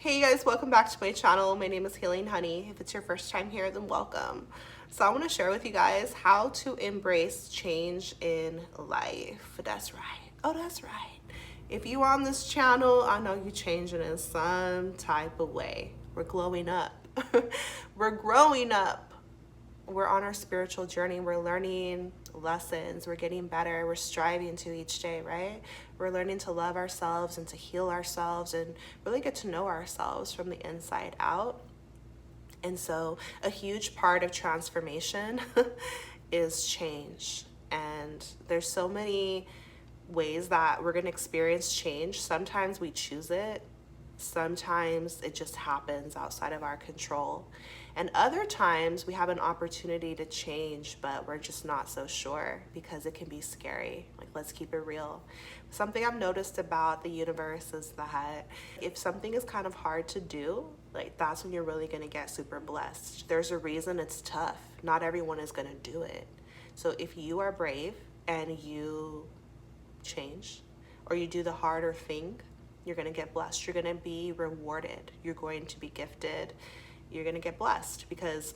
Hey you guys, welcome back to my channel. My name is Healing Honey. If it's your first time here, then welcome. So I want to share with you guys how to embrace change in life. That's right. Oh, that's right. If you on this channel, I know you changing in some type of way. We're glowing up. We're growing up. We're on our spiritual journey. We're learning lessons. We're getting better. We're striving to each day, right? We're learning to love ourselves and to heal ourselves and really get to know ourselves from the inside out. And so a huge part of transformation is change. And there's so many ways that we're going to experience change. Sometimes we choose it. Sometimes it just happens outside of our control. And other times we have an opportunity to change, but we're just not so sure because it can be scary. Like, let's keep it real. Something I've noticed about the universe is that if something is kind of hard to do, like that's when you're really going to get super blessed. There's a reason it's tough. Not everyone is going to do it. So if you are brave and you change or you do the harder thing, you're going to get blessed. You're going to be rewarded. You're going to be gifted. You're going to get blessed because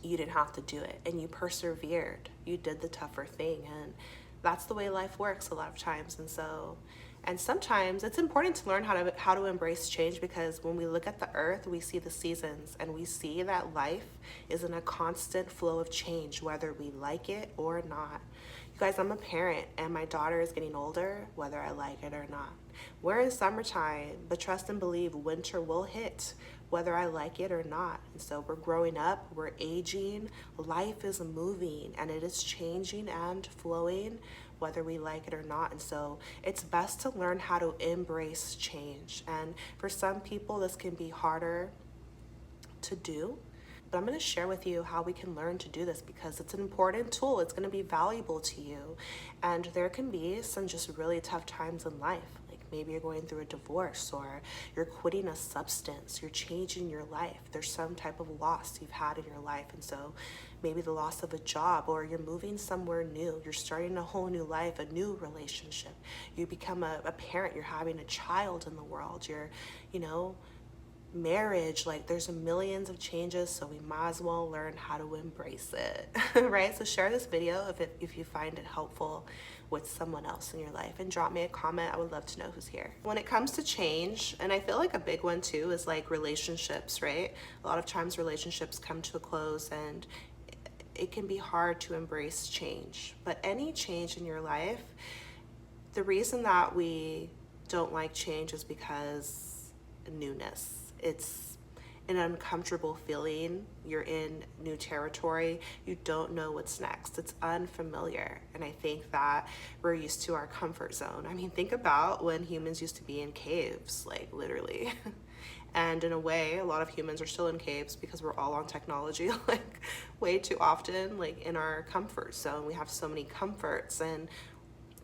you didn't have to do it and you persevered. You did the tougher thing. And that's the way life works a lot of times. And sometimes it's important to learn how to embrace change, because when we look at the earth, we see the seasons and we see that life is in a constant flow of change, whether we like it or not. You guys, I'm a parent and my daughter is getting older, whether I like it or not. We're in summertime, but trust and believe winter will hit, whether I like it or not. And so we're growing up, we're aging, life is moving, and it is changing and flowing, whether we like it or not. And so it's best to learn how to embrace change. And for some people, this can be harder to do. But I'm going to share with you how we can learn to do this, because it's an important tool. It's going to be valuable to you. And there can be some just really tough times in life. Like maybe you're going through a divorce, or you're quitting a substance, you're changing your life. There's some type of loss you've had in your life. And so maybe the loss of a job, or you're moving somewhere new. You're starting a whole new life, a new relationship. You become a parent. You're having a child in the world. You're, marriage, like there's millions of changes, so we might as well learn how to embrace it. Right? So share this video if you find it helpful with someone else in your life, and drop me a comment. I would love to know who's here. When it comes to change, and I feel like a big one too is like relationships, right? A lot of times relationships come to a close and it can be hard to embrace change. But any change in your life, the reason that we don't like change is because newness. It's an uncomfortable feeling. You're in new territory. You don't know what's next. It's unfamiliar. And I think that we're used to our comfort zone. I mean, think about when humans used to be in caves, like literally. And in a way, a lot of humans are still in caves because we're all on technology like way too often, like in our comfort zone. We have so many comforts and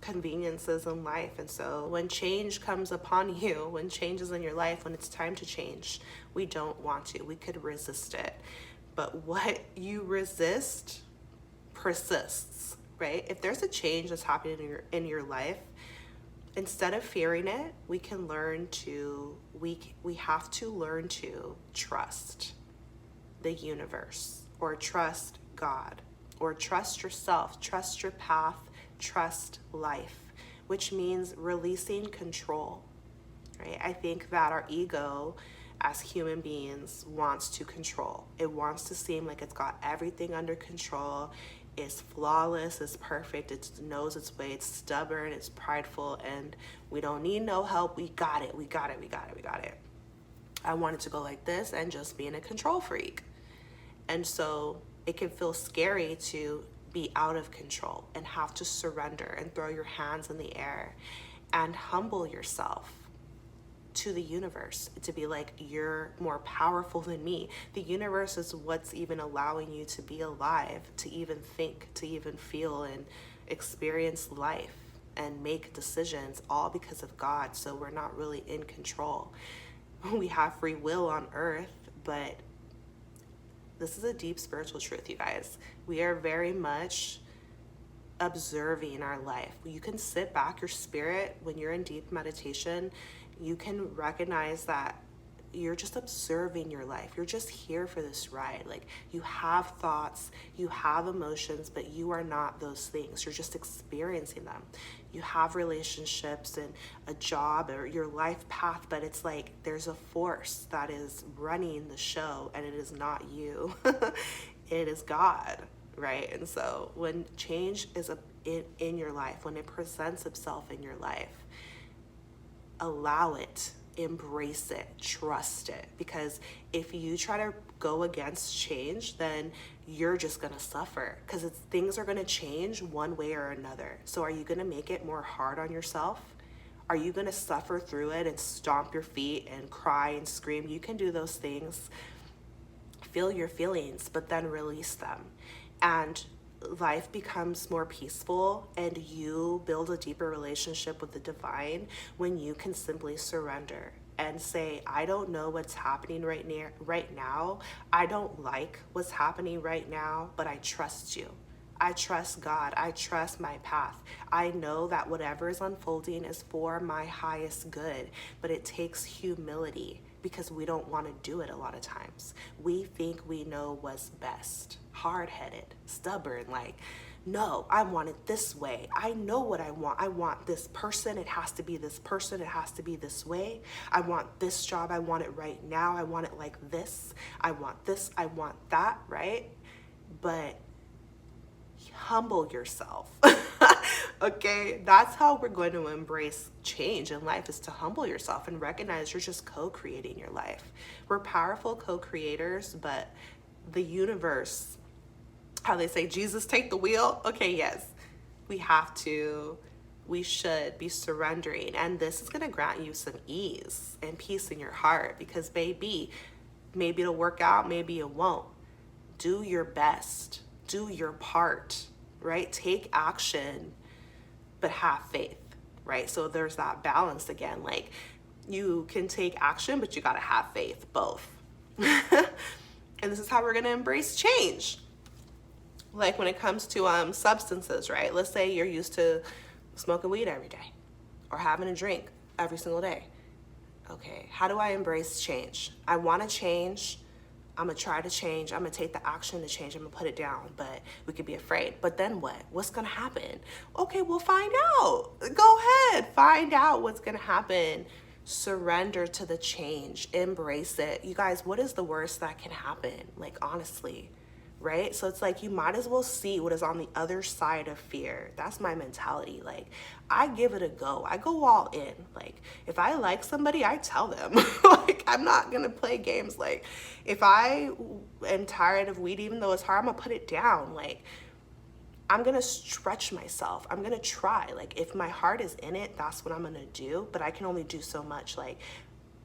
conveniences in life. And so when change comes upon you, when change is in your life, when it's time to change, we don't want to. We could resist it. But what you resist persists, right? If there's a change that's happening in your life, instead of fearing it, we can learn to, we have to learn to trust the universe, or trust God, or trust yourself, trust your path, trust life, which means releasing control, right? I think that our ego as human beings wants to control. It wants to seem like it's got everything under control. It's flawless, it's perfect, it knows its way, it's stubborn, it's prideful, and we don't need no help. We got it, we got it, we got it, we got it. I want it to go like this, and just being a control freak. And so it can feel scary to be out of control and have to surrender and throw your hands in the air and humble yourself to the universe, to be like, you're more powerful than me. The universe is what's even allowing you to be alive, to even think, to even feel and experience life and make decisions, all because of God. So we're not really in control. We have free will on earth, but this is a deep spiritual truth, you guys. We are very much observing our life. You can sit back, your spirit, when you're in deep meditation, you can recognize that you're just observing your life. You're just here for this ride. Like, you have thoughts, you have emotions, but you are not those things. You're just experiencing them. You have relationships and a job or your life path, but it's like there's a force that is running the show, and it is not you. It is God, right? And so when change is in your life, when it presents itself in your life, allow it, embrace it, trust it. Because if you try to go against change, then you're just gonna suffer, because things are gonna change one way or another. So are you gonna make it more hard on yourself? Are you gonna suffer through it and stomp your feet and cry and scream? You can do those things. Feel your feelings, but then release them. And life becomes more peaceful, and you build a deeper relationship with the divine when you can simply surrender and say, I don't know what's happening right now. I don't like what's happening right now, but I trust you. I trust God. I trust my path. I know that whatever is unfolding is for my highest good, but it takes humility, because we don't want to do it a lot of times. We think we know what's best. Hard-headed, stubborn, like, no, I want it this way. I know what I want. I want this person. It has to be this person. It has to be this way. I want this job. I want it right now. I want it like this. I want this. I want that, right? But humble yourself. Okay, that's how we're going to embrace change in life, is to humble yourself and recognize you're just co-creating your life. We're powerful co-creators, but the universe, how they say, Jesus, take the wheel. Okay, yes, we should be surrendering, and this is going to grant you some ease and peace in your heart, because baby, maybe it'll work out, maybe it won't. Do your best, do your part, right? Take action, but have faith, right? So there's that balance again. Like, you can take action, but you got to have faith, both. And this is how we're going to embrace change. Like when it comes to substances, right? Let's say you're used to smoking weed every day or having a drink every single day. Okay, how do I embrace change? I want to change. I'm going to try to change. I'm going to take the action to change. I'm going to put it down, but we could be afraid. But then what? What's going to happen? Okay, we'll find out. Go ahead. Find out what's going to happen. Surrender to the change. Embrace it. You guys, what is the worst that can happen? Like, honestly, right? So it's like, you might as well see what is on the other side of fear. That's my mentality. Like, I give it a go. I go all in. Like, if I like somebody, I tell them. Like, I'm not going to play games. Like, if I am tired of weed, even though it's hard, I'm going to put it down. Like, I'm going to stretch myself. I'm going to try. Like, if my heart is in it, that's what I'm going to do. But I can only do so much. Like,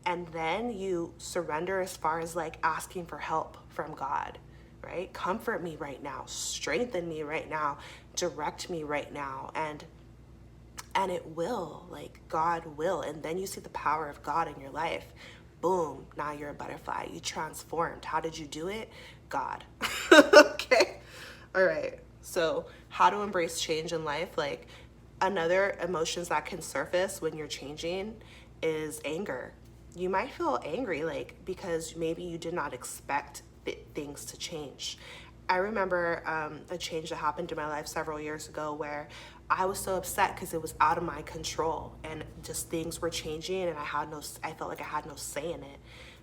and then you surrender as far as like asking for help from God, right? Comfort me right now. Strengthen me right now. Direct me right now. And it will, like, God will. And then you see the power of God in your life. Boom, now you're a butterfly. You transformed. How did you do it? God. Okay. All right. So how to embrace change in life. Like, another emotions that can surface when you're changing is anger. You might feel angry, like, because maybe you did not expect things to change. I remember a change that happened in my life several years ago where I was so upset because it was out of my control, and just things were changing, and I felt like I had no say in it,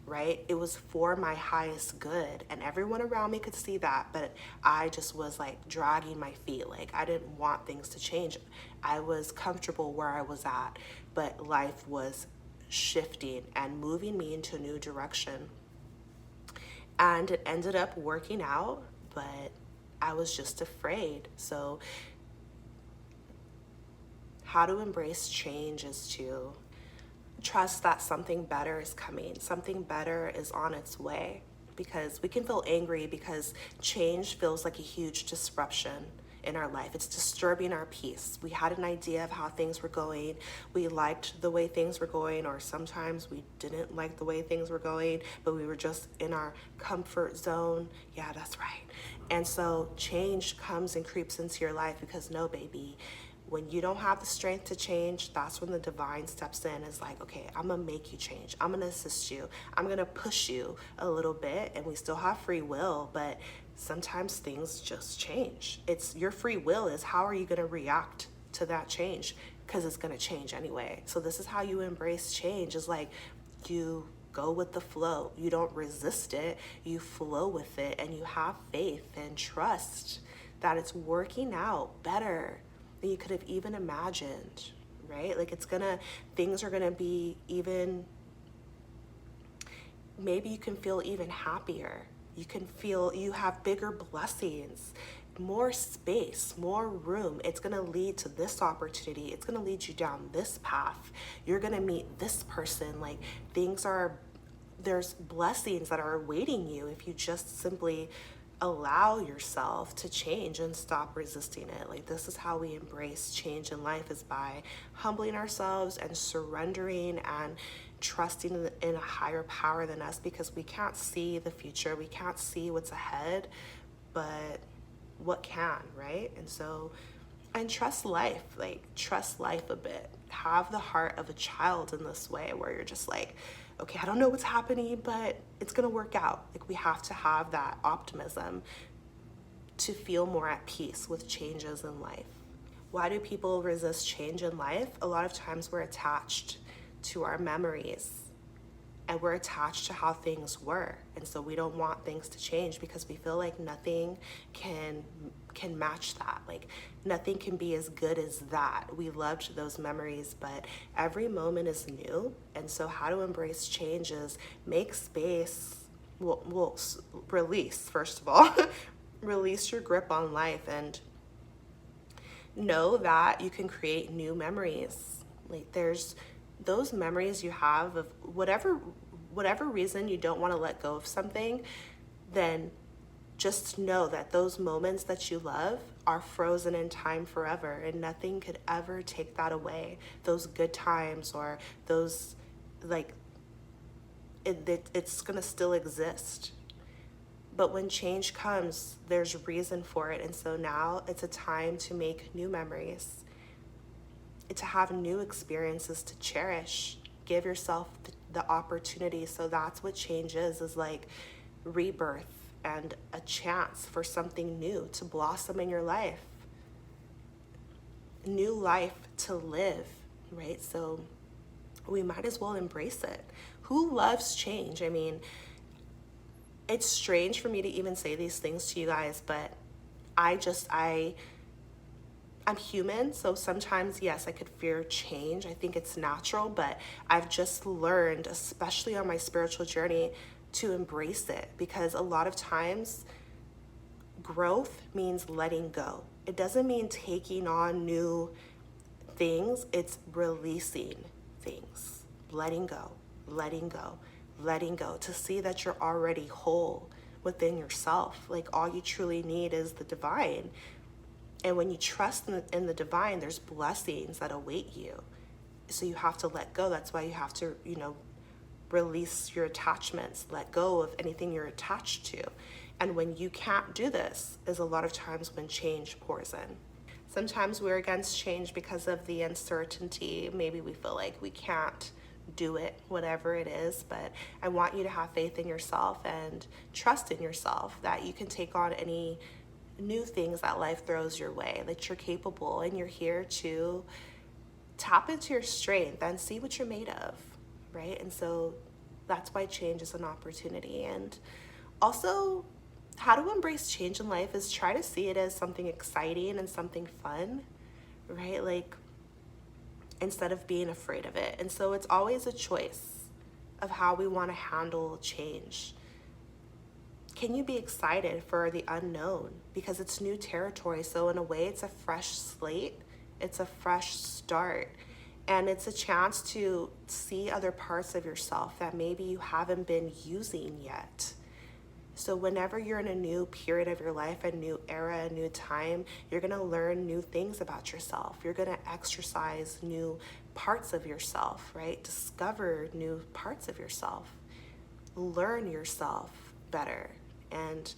right? It was for my highest good, and everyone around me could see that, but I just was like dragging my feet. Like, I didn't want things to change. I was comfortable where I was at, but life was shifting and moving me into a new direction. And it ended up working out, but I was just afraid. So how to embrace change is to trust that something better is coming. Something better is on its way, because we can feel angry because change feels like a huge disruption in our life. It's disturbing our peace. We had an idea of how things were going. We liked the way things were going, or sometimes we didn't like the way things were going, but we were just in our comfort zone. Yeah, that's right. And so change comes and creeps into your life because, no, baby, When you don't have the strength to change, that's when the divine steps in, is like, okay, I'm gonna make you change. I'm gonna assist you. I'm gonna push you a little bit. And we still have free will, but sometimes things just change. It's your free will is how are you gonna react to that change? Because it's gonna change anyway. So this is how you embrace change, is like you go with the flow. You don't resist it, you flow with it, and you have faith and trust that it's working out better than you could have even imagined, right? Like things are gonna be even, maybe you can feel even happier. You can feel you have bigger blessings, more space, more room. It's gonna lead to this opportunity. It's gonna lead you down this path. You're gonna meet this person. Like there's blessings that are awaiting you if you just simply allow yourself to change and stop resisting it. Like this is how we embrace change in life, is by humbling ourselves and surrendering and trusting in a higher power than us, because we can't see the future, we can't see what's ahead, but what can, right? And trust life, like trust life a bit. Have the heart of a child in this way, where you're just like, okay, I don't know what's happening, but it's gonna work out. Like we have to have that optimism to feel more at peace with changes in life. Why do people resist change in life? A lot of times we're attached to our memories, and we're attached to how things were. And so we don't want things to change because we feel like nothing can match that. Like nothing can be as good as that. We loved those memories, but every moment is new. And so how to embrace change is make space. Well, release, first of all. Release your grip on life and know that you can create new memories. Like there's those memories you have of whatever reason you don't want to let go of something, then just know that those moments that you love are frozen in time forever, and nothing could ever take that away. Those good times, or those, like, it's gonna still exist. But when change comes, there's reason for it. And so now it's a time to make new memories, to have new experiences to cherish. Give yourself the opportunity. So that's what change is like rebirth and a chance for something new to blossom in your life. New life to live, right? So we might as well embrace it. Who loves change? I mean, it's strange for me to even say these things to you guys, but I'm human, so sometimes, yes, I could fear change. I think it's natural, but I've just learned, especially on my spiritual journey, to embrace it, because a lot of times growth means letting go. It doesn't mean taking on new things, it's releasing things, letting go, letting go, letting go, to see that you're already whole within yourself. Like all you truly need is the divine. And when you trust in the divine, there's blessings that await you. So you have to let go. That's why you have to, release your attachments, let go of anything you're attached to. And when you can't do this is a lot of times when change pours in. Sometimes we're against change because of the uncertainty. Maybe we feel like we can't do it, whatever it is. But I want you to have faith in yourself and trust in yourself that you can take on any new things that life throws your way, that you're capable, and you're here to tap into your strength and see what you're made of, right? And so that's why change is an opportunity. And also, how to embrace change in life is try to see it as something exciting and something fun, right? Like, instead of being afraid of it. And so it's always a choice of how we want to handle change. Can you be excited for the unknown? Because it's new territory. So in a way, it's a fresh slate. It's a fresh start. And it's a chance to see other parts of yourself that maybe you haven't been using yet. So whenever you're in a new period of your life, a new era, a new time, you're going to learn new things about yourself. You're going to exercise new parts of yourself, right? Discover new parts of yourself. Learn yourself better. And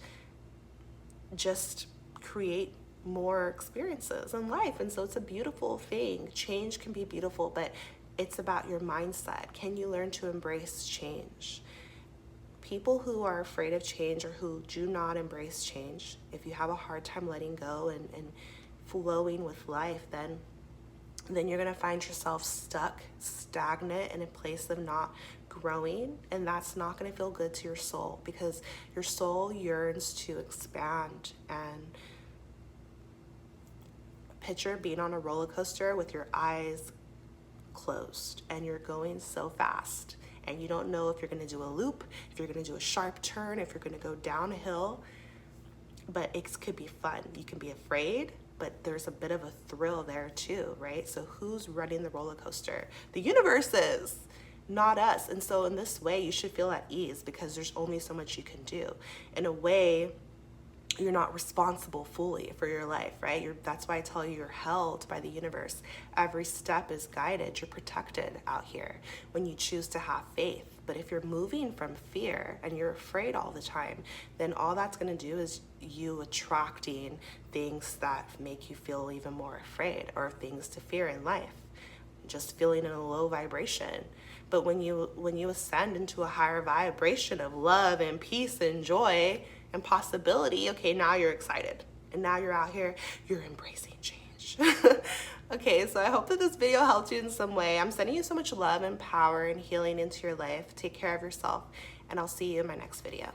just create more experiences in life. And so it's a beautiful thing. Change can be beautiful, but it's about your mindset. Can you learn to embrace change? People who are afraid of change or who do not embrace change, if you have a hard time letting go and flowing with life, then you're going to find yourself stuck, stagnant in a place of not growing, and that's not going to feel good to your soul, because your soul yearns to expand. And picture being on a roller coaster with your eyes closed, and you're going so fast, and you don't know if you're going to do a loop, if you're going to do a sharp turn, if you're going to go down a hill. But it could be fun. You can be afraid, but there's a bit of a thrill there too, right? So who's running the roller coaster? The universe is, not us. And so in this way, you should feel at ease, because there's only so much you can do. In a way, you're not responsible fully for your life, right? That's why I tell you, you're held by the universe. Every step is guided. You're protected out here when you choose to have faith. But if you're moving from fear and you're afraid all the time, then all that's going to do is you attracting things that make you feel even more afraid, or things to fear in life, just feeling in a low vibration. But when you ascend into a higher vibration of love and peace and joy and possibility, okay, now you're excited. And now you're out here, you're embracing change. Okay, so I hope that this video helped you in some way. I'm sending you so much love and power and healing into your life. Take care of yourself, and I'll see you in my next video.